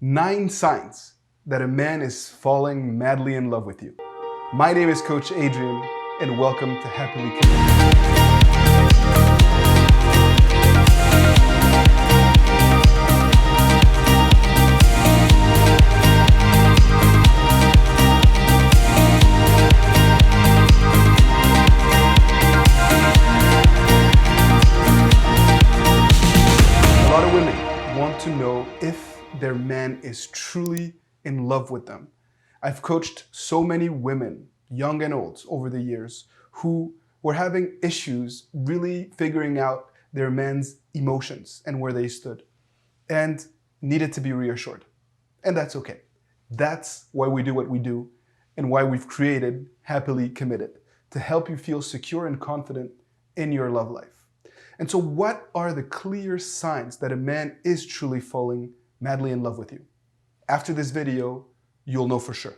9 signs that a man is falling madly in love with you. My name is Coach Adrian, and welcome to Happily Committed. A lot of women want to know if their man is truly in love with them. I've coached so many women, young and old, over the years who were having issues really figuring out their man's emotions and where they stood and needed to be reassured. And that's okay. That's why we do what we do and why we've created Happily Committed, to help you feel secure and confident in your love life. And so what are the clear signs that a man is truly falling madly in love with you? After this video, you'll know for sure.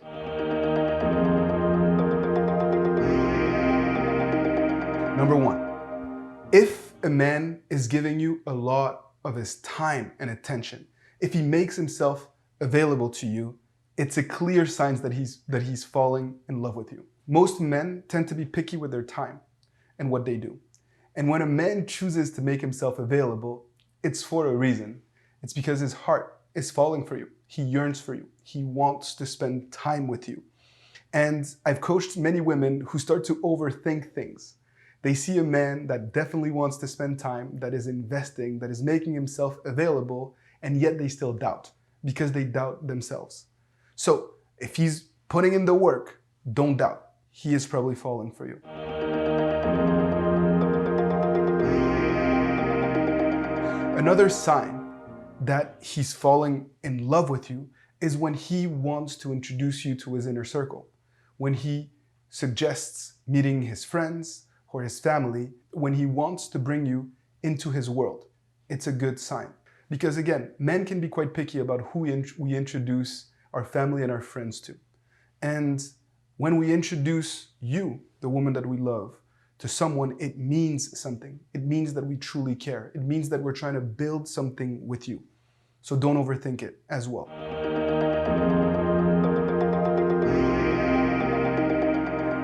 Number 1, if a man is giving you a lot of his time and attention, if he makes himself available to you, it's a clear sign that he's falling in love with you. Most men tend to be picky with their time and what they do. And when a man chooses to make himself available, it's for a reason. It's because his heart is falling for you. He yearns for you. He wants to spend time with you. And I've coached many women who start to overthink things. They see a man that definitely wants to spend time, that is investing, that is making himself available, and yet they still doubt because they doubt themselves. So if he's putting in the work, don't doubt. He is probably falling for you. Another sign that he's falling in love with you is when he wants to introduce you to his inner circle, when he suggests meeting his friends or his family, when he wants to bring you into his world. It's a good sign. Because again, men can be quite picky about who we introduce our family and our friends to. And when we introduce you, the woman that we love, to someone, it means something. It means that we truly care. It means that we're trying to build something with you. So don't overthink it as well.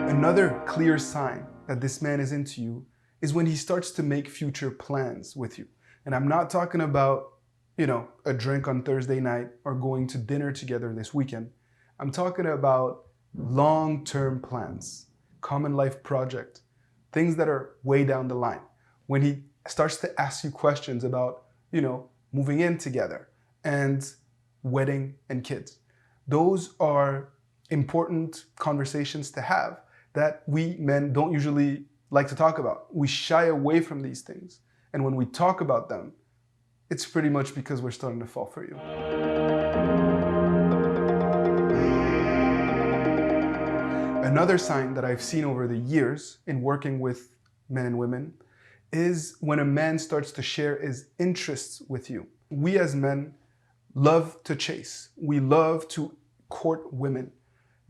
Another clear sign that this man is into you is when he starts to make future plans with you. And I'm not talking about, a drink on Thursday night or going to dinner together this weekend. I'm talking about long-term plans, common life project, things that are way down the line. When he starts to ask you questions about, moving in together and wedding and kids. Those are important conversations to have that we men don't usually like to talk about. We shy away from these things. And when we talk about them, it's pretty much because we're starting to fall for you. Another sign that I've seen over the years in working with men and women is when a man starts to share his interests with you. We as men love to chase. We love to court women,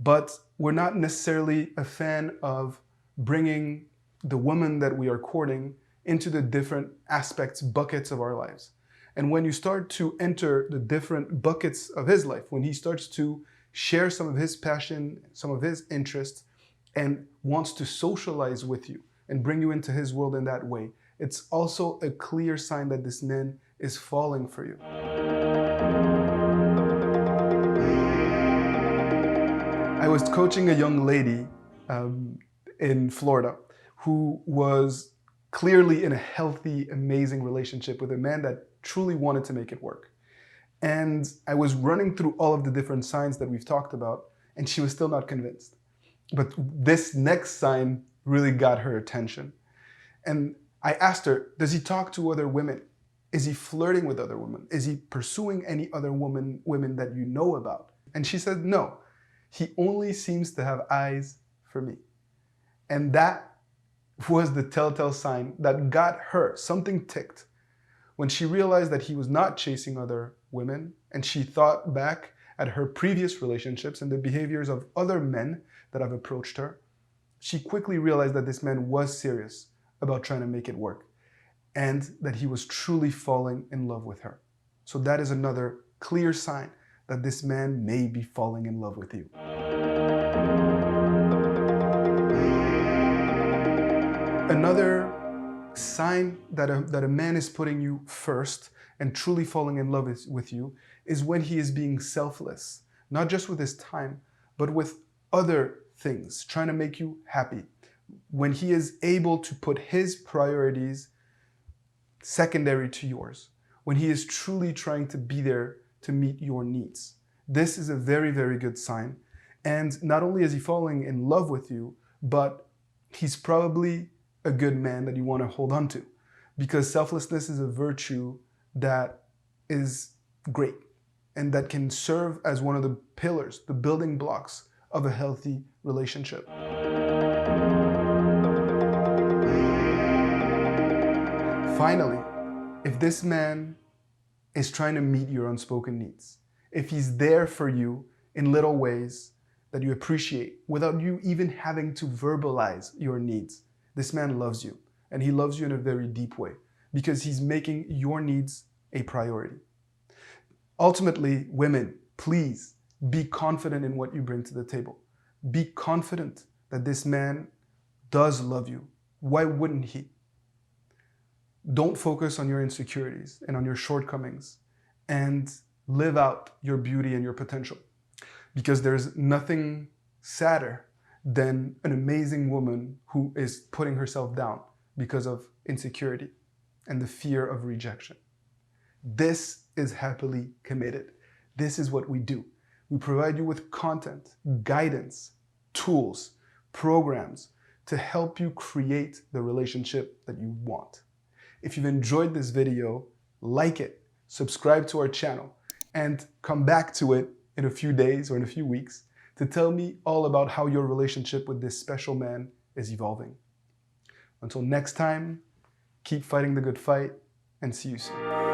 but we're not necessarily a fan of bringing the woman that we are courting into the different aspects, buckets of our lives. And when you start to enter the different buckets of his life, when he starts to share some of his passion, some of his interests, and wants to socialize with you and bring you into his world in that way, it's also a clear sign that this man is falling for you. I was coaching a young lady in Florida who was clearly in a healthy, amazing relationship with a man that truly wanted to make it work. And I was running through all of the different signs that we've talked about, and she was still not convinced. But this next sign really got her attention. And I asked her, does he talk to other women? Is he flirting with other women? Is he pursuing any other women that you know about? And she said, no, he only seems to have eyes for me. And that was the telltale sign that got her, something ticked. When she realized that he was not chasing other women, and she thought back at her previous relationships and the behaviors of other men that have approached her, she quickly realized that this man was serious about trying to make it work and that he was truly falling in love with her. So that is another clear sign that this man may be falling in love with you. Another sign that a man is putting you first and truly falling in love with you is when he is being selfless, not just with his time, but with other things, trying to make you happy. When he is able to put his priorities secondary to yours, when he is truly trying to be there to meet your needs. This is a very, very good sign. And not only is he falling in love with you, but he's probably a good man that you want to hold on to, because selflessness is a virtue that is great and that can serve as one of the pillars, the building blocks of a healthy relationship. Finally, if this man is trying to meet your unspoken needs, if he's there for you in little ways that you appreciate without you even having to verbalize your needs, this man loves you, and he loves you in a very deep way because he's making your needs a priority. Ultimately, women, please be confident in what you bring to the table. Be confident that this man does love you. Why wouldn't he? Don't focus on your insecurities and on your shortcomings, and live out your beauty and your potential, because there's nothing sadder than an amazing woman who is putting herself down because of insecurity and the fear of rejection. This is Happily Committed. This is what we do. We provide you with content, guidance, tools, programs to help you create the relationship that you want. If you've enjoyed this video, like it, subscribe to our channel, and come back to it in a few days or in a few weeks to tell me all about how your relationship with this special man is evolving. Until next time, keep fighting the good fight, and see you soon.